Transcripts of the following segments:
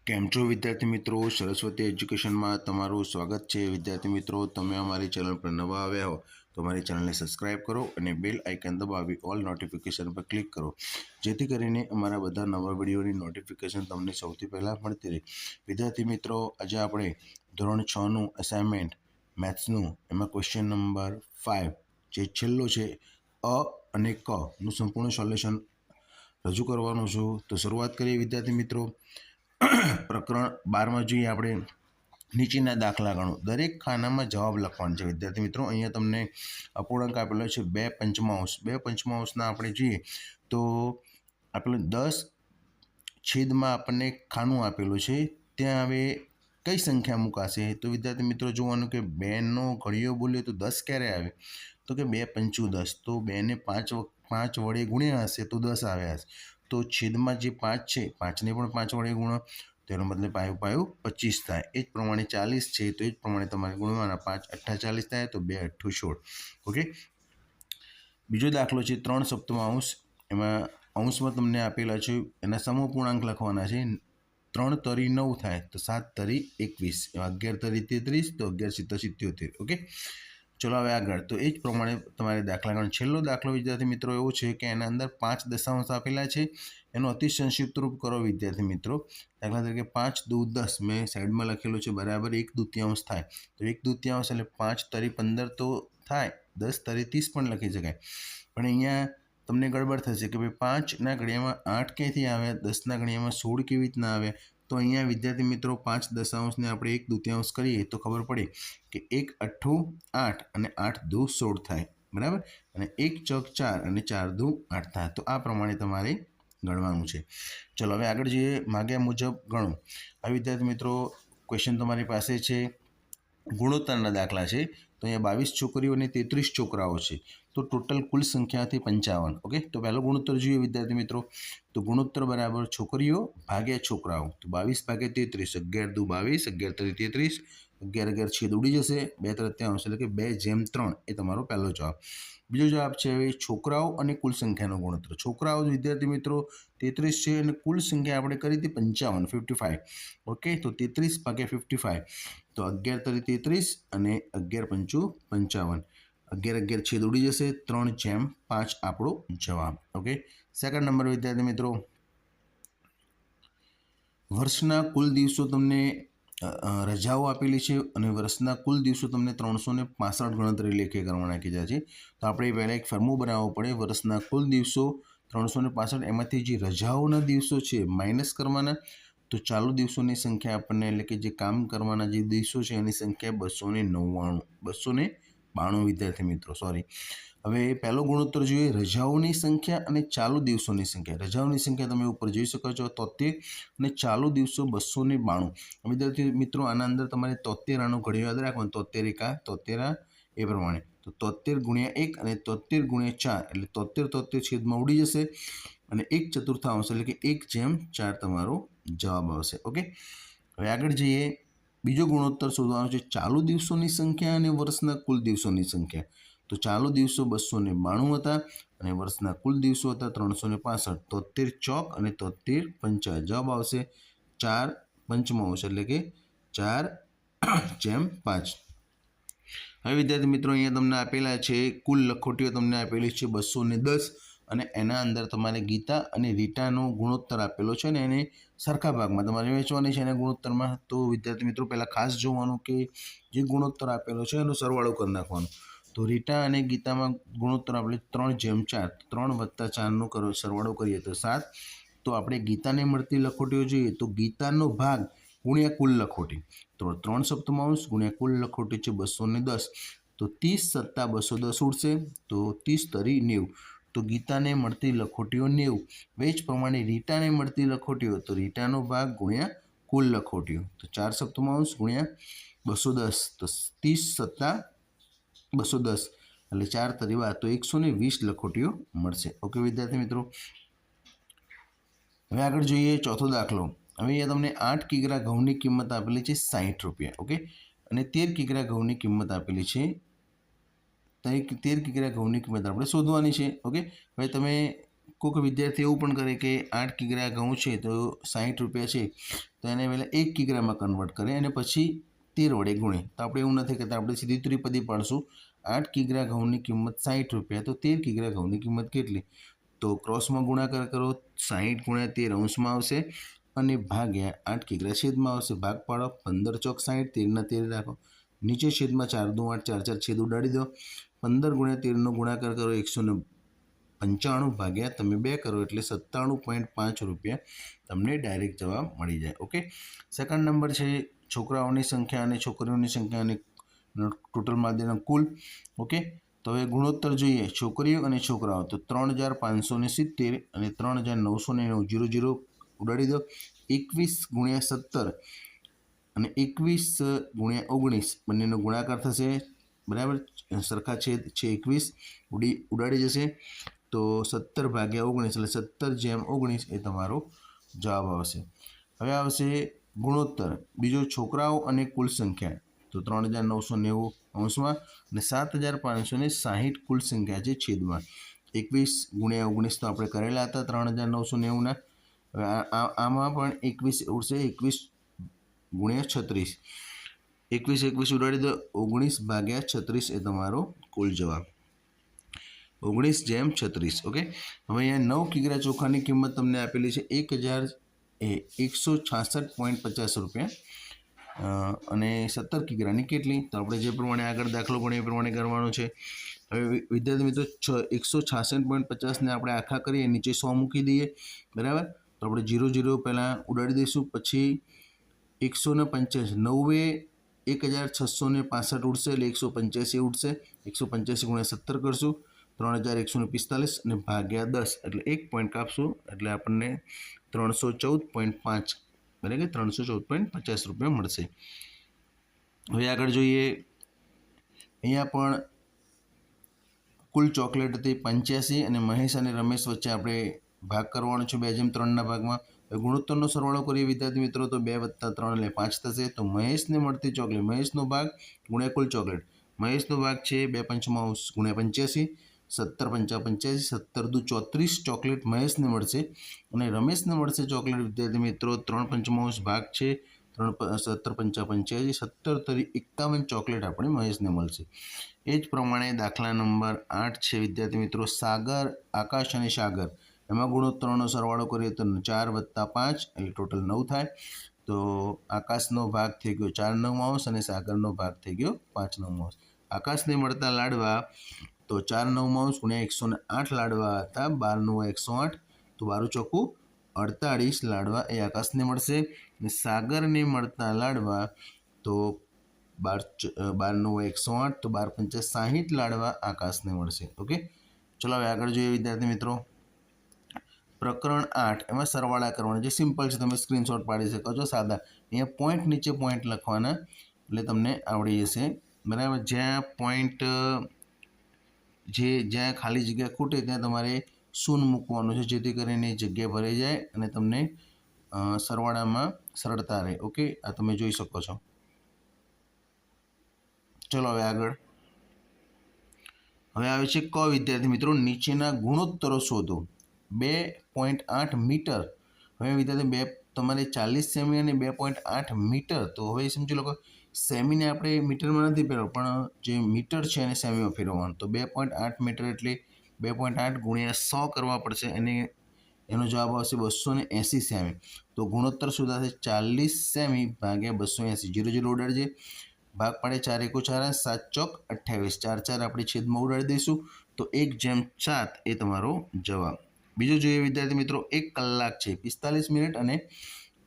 કેમ છો વિદ્યાર્થી મિત્રો? સરસ્વતી એજ્યુકેશનમાં તમારું સ્વાગત છે. વિદ્યાર્થી મિત્રો, તમે અમારી ચેનલ પર નવા આવ્યા હો તો અમારી ચેનલને સબસ્ક્રાઇબ કરો અને બેલ આઇકન દબાવી ઓલ નોટિફિકેશન પર ક્લિક કરો, જેથી કરીને અમારા બધા નવા વિડીયોની નોટિફિકેશન તમને સૌથી પહેલાં મળતી રહે. વિદ્યાર્થી મિત્રો, આજે આપણે ધોરણ 6નું અસાઇનમેન્ટ મેથ્સનું એમાં ક્વેશ્ચન નંબર 5 જે છેલ્લો છે અ અને ક નું સંપૂર્ણ સોલ્યુશન રજૂ કરવાનું છું. તો શરૂઆત કરીએ વિદ્યાર્થી મિત્રો. પ્રકરણ 12માં જોઈએ આપણે નીચેના દાખલા ગણો. દરેક ખાનામાં જવાબ લખવાનો છે વિદ્યાર્થી મિત્રો. અહીંયા તમને અપૂર્ણાંક આપેલો છે 2 પંચમાંશ. 2 પંચમાંશના આપણે જોઈએ તો આપેલું 10 છેદમાં આપણને ખાનું આપેલું છે, ત્યાં હવે કઈ સંખ્યા મુકાશે? તો વિદ્યાર્થી મિત્રો જોવાનું કે 2નો ઘડિયો બોલીએ તો 10 ક્યારે આવે? તો કે 2 પંચું 10. તો 2ને 5 વડે ગુણ્યા હશે તો 10 આવ્યા હશે. તો છેદમાં જે 5 છે 5ને પણ 5 વડે ગુણો, તેનો મતલબ પાયું 25 થાય. એ જ પ્રમાણે 40 છે તો એ જ પ્રમાણે તમારે ગુણવાના. 5 8 40 થાય તો 2 8 16. ઓકે. બીજો દાખલો છે 3 સપ્તમાંશ. એમાં અંશમાં તમને આપેલા છે એના સમપૂર્ણાંક લખવાના છે. 3 તરી 9 થાય તો 7 તરી 21, 11 તરી 33 તો 11 સિત્તેર 77. ઓકે. ચલો હવે આગળ. તો એ જ પ્રમાણે તમારે દાખલા ગણ. છેલ્લો દાખલો વિદ્યાર્થી મિત્રો એવો છે કે એના અંદર 5 દશાંશ આપેલા છે, એનો અતિ સંક્ષિપ્ત રૂપ કરો વિદ્યાર્થી મિત્રો. દાખલા તરીકે 5 દુ 10 મેં સાઈડમાં લખેલું છે બરાબર 1/2 થાય. તો 1/2 એટલે 5 તરી 15 તો થાય, 10 તરી 30 પણ લખી શકાય. પણ અહીંયા તમને ગડબડ થશે કે ભાઈ 5ના ઘડિયામાં 8 ક્યાંથી આવે, 10ના ઘડિયામાં 16 કેવી રીતના આવે? તો અહીંયા વિદ્યાર્થી મિત્રો 5 દશાંશને આપણે 1/2 કરીએ તો ખબર પડે કે 1 8 8 અને 8 દુ 16 થાય, બરાબર. અને 1 ચોક 4 અને 4 દુ 8 થાય. તો આ પ્રમાણે તમારે ગણવાનું છે. ચલો હવે આગળ જઈએ. માગ્યા મુજબ ગણો. આ વિદ્યાર્થી મિત્રો ક્વેશ્ચન તમારી પાસે છે, ગુણોત્તરના દાખલા છે. તો અહીંયા 22 છોકરીઓ અને 33 છોકરાઓ છે, તો ટોટલ કુલ સંખ્યાથી 55. ઓકે. તો પહેલો ગુણોત્તર જોઈએ વિદ્યાર્થી મિત્રો. તો ગુણોત્તર બરાબર છોકરીઓ ભાગ્યા છોકરાઓ. તો 22 ભાગ્યા 33, 11 દુ 22, 11 તરી 33, 11 11 છેદ ઉડી જશે, 2 તૃતીયાંશ એટલે કે 2/3. એ તમારો પહેલો જવાબ. બીજો જવાબ છે હવે છોકરાઓ અને કુલ સંખ્યાનો ગુણોત્તર. છોકરાઓ વિદ્યાર્થી મિત્રો 33 છે અને કુલ સંખ્યા આપણે કરી હતી 55, 55. ઓકે. તો 33 ભાગ્યા 55 તો 11 તરી 33 અને 11 પંચું 55, 11 11 છેદ ઉડી જશે, 3/5 આપણો જવાબ. ઓકે. સેકન્ડ નંબર વિદ્યાર્થી મિત્રો, વર્ષના કુલ દિવસો તમને રજાઓ આપેલી છે અને વર્ષના કુલ દિવસો તમને 365 ગણતરી લેખે કરવાના કીધા છે. તો આપણે પહેલાં એક ફોર્મ્યુલો બનાવવો પડે. વર્ષના કુલ દિવસો 365, એમાંથી જે રજાઓના દિવસો છે માઇનસ કરવાના. તો ચાલુ દિવસોની સંખ્યા આપણને એટલે કે જે કામ કરવાના જે દિવસો છે એની સંખ્યા 292 વિદ્યાર્થી મિત્રો. સોરી. હવે પહેલો ગુણોત્તર જોઈએ રજાઓની સંખ્યા અને ચાલુ દિવસોની સંખ્યા. રજાઓની સંખ્યા તમે ઉપર જોઈ શકો છો 73 અને ચાલુ દિવસો 292. વિદ્યાર્થી મિત્રો આના અંદર તમારે 73 આનો ઘડિયો યાદ રાખવાનો. 73 એકા 73 એ પ્રમાણે. તો 73 ગુણ્યા 1 અને 73 ગુણ્યા 4 એટલે 73 છેદમાં ઉડી જશે અને 1/4 એટલે કે 1/4 તમારો જવાબ આવશે. ઓકે. હવે આગળ જઈએ. બીજો ગુણોત્તર શોધવાનો છે ચાલુ દિવસોની સંખ્યા અને વર્ષના કુલ દિવસોની સંખ્યા. તો ચાલુ દિવસો 292 હતા અને વર્ષના કુલ દિવસો હતા 365. 73 ચોક અને 73 પંચા જવાબ આવશે 4/5 એટલે કે 4/5. હવે વિદ્યાર્થી મિત્રો અહીંયા તમને આપેલા છે કુલ લખોટીઓ તમને આપેલી છે 210 અને એના અંદર તમારે ગીતા અને રીટાનો ગુણોત્તર આપેલો છે ને એને સરખા ભાગમાં તમારે વહેંચવાની છે એના ગુણોત્તરમાં. તો વિદ્યાર્થી મિત્રો પહેલાં ખાસ જોવાનું કે જે ગુણોત્તર આપેલો છે એનો સરવાળો કરી નાખવાનો. તો રીટા અને ગીતામાં ગુણોત્તર આપણે 3/4, 3 + 4નો સરવાળો કરીએ તો 7. તો આપણે ગીતાને મળતી લખોટીઓ જોઈએ તો ગીતાનો ભાગ ગુણ્યા કુલ લખોટી. તો 3 સપ્તમાંશ ગુણ્યા કુલ લખોટી છે 210. તો 30 + 210 ઉડશે તો 30 તરી 90. તો ગીતાને મળતી લખોટીઓ 90. એ જ પ્રમાણે રીટાને મળતી લખોટીઓ તો રીટાનો ભાગ ગુણ્યા કુલ લખોટીઓ. તો 4 સપ્તમાંશ ગુણ્યા 210 તો 30 + 210 એટલે 4 તરી 12 તો 120 લખોટીઓ મળશે. ઓકે વિદ્યાર્થી મિત્રો. હવે આગળ જોઈએ ચોથો દાખલો. હવે અહીંયા તમને 8 કિગ્રા ઘઉંની કિંમત આપેલી છે 60 રૂપિયા. ઓકે. અને 13 કિગ્રા ઘઉંની કિંમત આપેલી છે 13 કિગ્રા ઘઉંની કિંમત આપણે શોધવાની છે. ઓકે. હવે તમે કોઈક વિદ્યાર્થી એવું પણ કરે કે 8 કિગ્રા ઘઉં છે તો 60 રૂપિયા છે તો એને પહેલાં 1 કિગ્રામાં કન્વર્ટ કરે અને પછી 13 વડે ગુણે. તો આપણે એવું નથી કરતા, આપણે સીધી ત્રિપદી પાડશું. 8 કિગ્રા ઘઉંની કિંમત 60 રૂપિયા, તો 13 કિગ્રા ઘઉંની કિંમત કેટલી? તો ક્રોસમાં ગુણાકાર કરો, 60 ગુણ્યા 13 અંશમાં આવશે અને ભાગ્યા 8 કિગ્રા છેદમાં આવશે. ભાગ પાડો, 15 ચોક 60, 13 13 રાખો, નીચે છેદમાં 4 દુ 8, 4 4 છેદ ઉડાડી દો. 15 ગુણ્યા 13નો ગુણાકાર કરો, 195 ભાગ્યા તમે 2 કરો એટલે 97.5 રૂપિયા તમને ડાયરેક્ટ જવાબ મળી જાય. ઓકે, સેકન્ડ નંબર છે છોકરાઓની સંખ્યા અને છોકરીઓની સંખ્યા અને ટોટલ માધ્યમના કુલ. ઓકે, તો હવે ગુણોત્તર જોઈએ છોકરીઓ અને છોકરાઓ. તો 3570 અને 3909, 0 0 ઉડાડી દો. 21 ગુણ્યા 17 અને 21 ગુણ્યા 19 બંનેનો ગુણાકાર થશે, બરાબર, સરખા છેદ છે 21 ઉડાડી જશે. તો 17 ભાગ્યા 19 એટલે 17 જેમ 19 એ તમારો જવાબ આવશે. હવે આવશે ગુણોત્તર બીજો છોકરાઓ અને કુલ સંખ્યા. તો 3990 અંશમાં અને 7560 કુલ સંખ્યા છે છેદમાં. 21 ગુણ્યા 19 તો આપણે કરેલા હતા 3990ના. હવે આમાં પણ 21 ઉડશે, 21 ગુણ્યા 36, 21 ઉડાડી દો, 19 ભાગ્યા 36 એ તમારો કુલ જવાબ, 19 જેમ 36. ઓકે, હવે અહીંયા 9 કિગ્રા ચોખાની કિંમત તમને આપેલી છે 1166.50 રૂપિયા અને 17 કિગ્રાની કેટલી? તો આપણે જે પ્રમાણે આગળ દાખલો ભણીએ એ પ્રમાણે કરવાનો છે. હવે વિદ્યાર્થી મિત્રો 166.50ને આપણે આખા કરીએ, નીચે 100 મૂકી દઈએ, બરાબર. તો આપણે 0 0 પહેલાં ઉડાડી દઈશું, પછી 185 9 1665 ઉડશે એટલે 185 ઉડશે. 185 ગુણ્યા 17 કરશું, 3145 અને ભાગ્યા 10 એટલે 1 પોઈન્ટ કાપશું એટલે આપણને 314.5 બરાબર 314.50 રૂપિયા મળશે. હવે આગળ જોઈએ, અહીંયા પણ કુલ ચોકલેટ હતી 85 અને મહેશ અને રમેશ વચ્ચે આપણે ભાગ કરવાનો છે 2:3ના ભાગમાં. ગુણોત્તરનો સરવાળો કરીએ વિદ્યાર્થી મિત્રો તો 2 + 3 એટલે 5 થશે. તો મહેશને મળતી ચોકલેટ, મહેશનો ભાગ ગુણ્યા કુલ ચોકલેટ, મહેશનો ભાગ છે 2/5 ગુણ્યા 85, 17 × 5 = 85, 17 દુ 34 ચોકલેટ મહેશને મળશે અને રમેશને મળશે ચોકલેટ વિદ્યાર્થી મિત્રો 3/5 ભાગ છે 17 × 5 = 85, 17 તરી 51 ચોકલેટ આપણે મહેશને મળશે. એ જ પ્રમાણે દાખલા નંબર 8 છે વિદ્યાર્થી મિત્રો, સાગર, આકાશ અને સાગર. એમાં ગુણોત્તરનો સરવાળો કરીએ તો 4 + 5 એટલે ટોટલ 9 થાય. તો આકાશનો ભાગ થઈ ગયો 4/9 અને સાગરનો ભાગ થઈ ગયો 5/9. આકાશને મળતા લાડવા તો 4/9 ગુણ્યા 108 લાડવા હતા, 12 × 108 તો 12 ચોખ્ખું 48 લાડવા એ આકાશને મળશે. અને સાગરને મળતા લાડવા તો 12 × 108 તો 12 × 5 = 60 લાડવા આકાશને મળશે. ઓકે, ચલો હવે આગળ જોઈએ વિદ્યાર્થી મિત્રો, પ્રકરણ 8 એમાં સરવાળા કરવાના જે સિમ્પલ છે, તમે સ્ક્રીનશોટ પાડી શકો છો સાદા. અહીંયા પોઈન્ટ નીચે પોઈન્ટ લખવાના એટલે તમને આવડી જશે, બરાબર. જ્યાં પોઈન્ટ જ્યાં ખાલી જગ્યા ખૂટે ત્યાં તમારે શૂન્ય મૂકવાનું છે જેથી કરીને જગ્યા ભરાઈ જાય અને તમને સરવાળામાં સરળતા રહે. ઓકે, આ તમે જોઈ શકો છો. ચલો હવે આગળ, હવે આવે છે ક વિદ્યાર્થી મિત્રો, નીચેના ગુણોત્તરો શોધો. 2.8 મીટર. હવે વિદ્યાર્થી તમારે 40 સેમી અને 2.8 મીટર. તો હવે સમજી લો કે સેમીને આપણે મીટરમાં નથી ફેરવવાનું પણ જે મીટર છે એને સેમીમાં ફેરવવાનું. તો 2.8 મીટર એટલે 2.8 ગુણ્યા 100 કરવા પડશે અને એનો જવાબ આવશે 280 સેમી. તો ગુણોત્તર શોધાશે 40 સેમી ભાગ્યા 280. 0 0 ઉડાડજે, ભાગ પાડે 4 × 4 = 7 ચોક 28, 4 4 આપણે છેદમાં ઉડાડી દઈશું તો 1/7 એ તમારો જવાબ. બીજો જોઈએ વિદ્યાર્થી મિત્રો, 1 કલાક છે 45 મિનિટ અને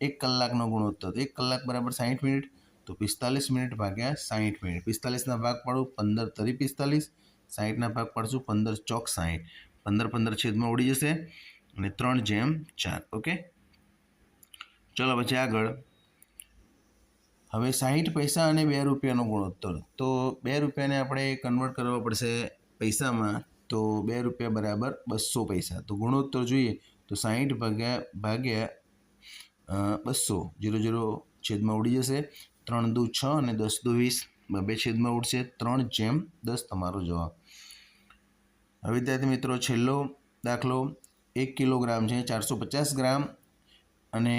1 કલાકનો ગુણોત્તર. 1 કલાક બરાબર 60 મિનિટ, તો 45 મિનિટ ભાગ્યા 60 મિનિટ. 45ના ભાગ પાડું 15 તરી 45, 60ના ભાગ પાડશું 15 ચોક 60, 15 15 છેદમાં ઉડી જશે અને 3/4. ઓકે, ચલો પછી આગળ. હવે 60 પૈસા અને 2 રૂપિયાનો ગુણોત્તર. તો 2 રૂપિયાને આપણે કન્વર્ટ કરવા પડશે પૈસામાં, તો 2 રૂપિયા બરાબર 200 પૈસા. તો ગુણોત્તર જોઈએ તો 60 ભાગ્યા 200, 0 0 છેદમાં ઉડી જશે, 3 દુ 6 અને 10 દુ 20, 2 છેદમાં ઉડશે, 3/10 તમારો જવાબ. હવે વિદ્યાર્થી મિત્રો છેલ્લો દાખલો, 1 કિલોગ્રામ છે 450 ગ્રામ અને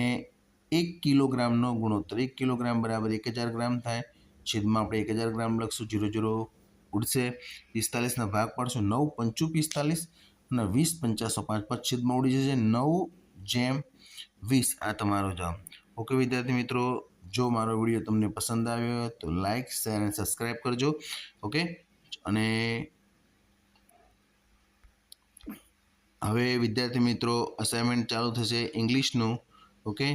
1 કિલોગ્રામનો ગુણોત્તર 1 કિલોગ્રામ બરાબર 1000 ગ્રામ થાય। છેદમાં આપણે 1000 ગ્રામ લખશું, 0 0 ઉડશે। 45ના ભાગ પાડશું, 9 5 45 અને 20 50 5 5 છેદમાં ઉડી જશે, 9/20 આ તમારો જવાબ। ઓકે વિદ્યાર્થી મિત્રો, જો મારો વિડીયો તમને પસંદ આવ્યો હોય તો લાઇક, શેર અને સબસ્ક્રાઈબ કરજો। ઓકે, અને હવે વિદ્યાર્થી મિત્રો અસાઇનમેન્ટ ચાલુ થશે ઇંગ્લિશનું। ઓકે,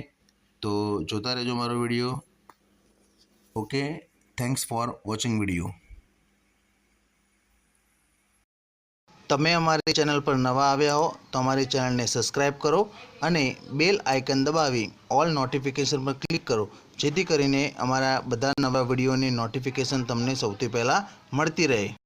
તો જોતા રહેજો મારો video. Okay, thanks for watching video. તમે અમારી ચેનલ પર નવા આવ્યા હો તો અમારી ચેનલને સબસ્ક્રાઈબ કરો અને બેલ આઇકન દબાવી ઓલ નોટિફિકેશન પર ક્લિક કરો, જેથી કરીને અમારા બધા નવા વિડીયોની નોટિફિકેશન તમને સૌથી પહેલાં મળતી રહે।